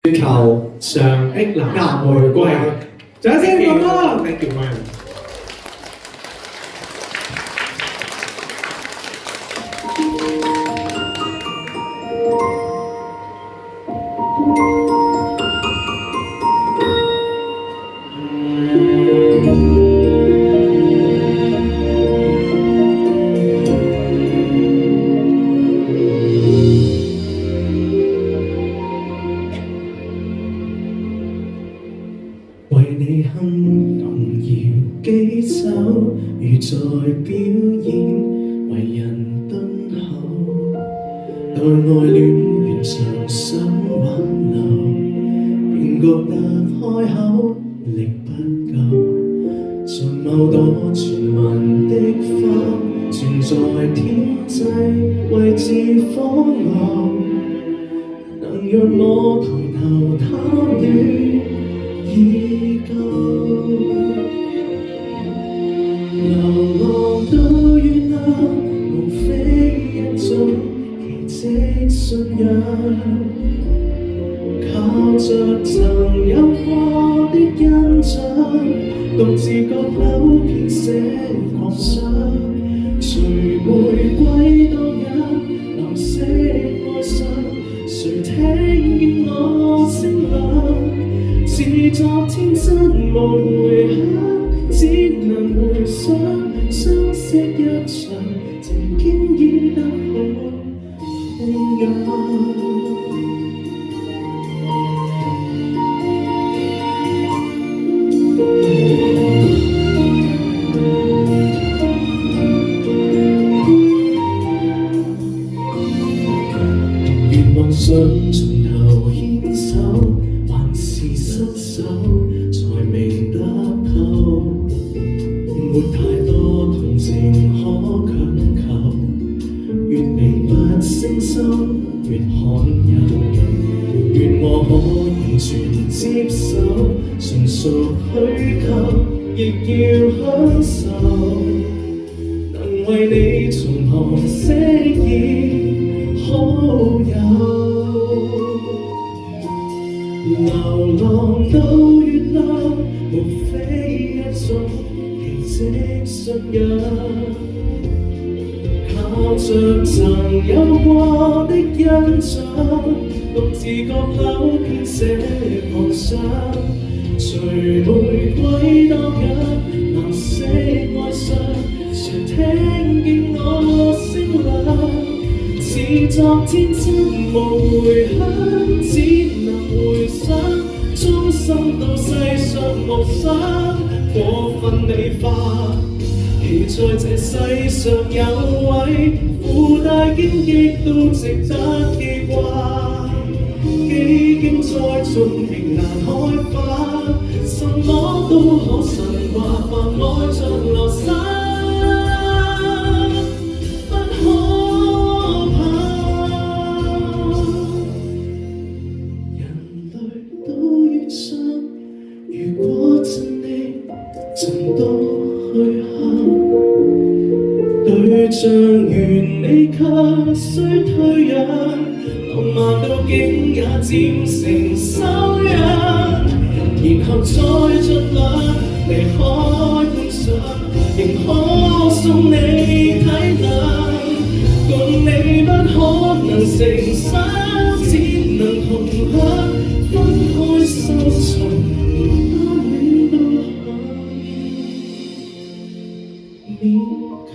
月球上的藍玫瑰，掌聲咁啦 ！Thank you man。為你哼童謠幾首，如在表演，為人敦厚。待愛戀完場想挽留，便覺得開口力不夠。像某朵傳聞的花，存在天際位置荒謬，能讓我抬頭貪戀。已夠，流浪到月亮，無非一種奇蹟信仰，靠着曾有過的印象，獨自閣樓編寫狂想，隨玫瑰當日藍色愛上，誰聽見我聲亮？似昨天真無回響，只能回想相識一場，曾經醫得好痛癢。願妄想從頭牽手。還是失手，才明得透。沒太多同情可強求，越彌不勝心，越罕有。願我可完全接受，純屬虛構，亦要享受。能為你從旁飾演好友。流浪到月亮，無非一種奇蹟信仰，靠着曾有過的印象，獨自閣樓編寫狂想，隨玫瑰當日藍色愛上，誰聽見我聲亮？似昨天真無回響，只能回想，衷心到世上無想過分美化。期在這世上有位附帶荊棘都值得記掛，幾經栽種仍難開花，什麼都可神話，凡愛像流沙。如果真的盡多虛憾，對象完美卻需退讓，浪漫到竟也漸成修養，然後再盡量離開觀賞，仍可送你體諒，共你不可能成雙，只能同享。分開收場，連單戀都可以勉強。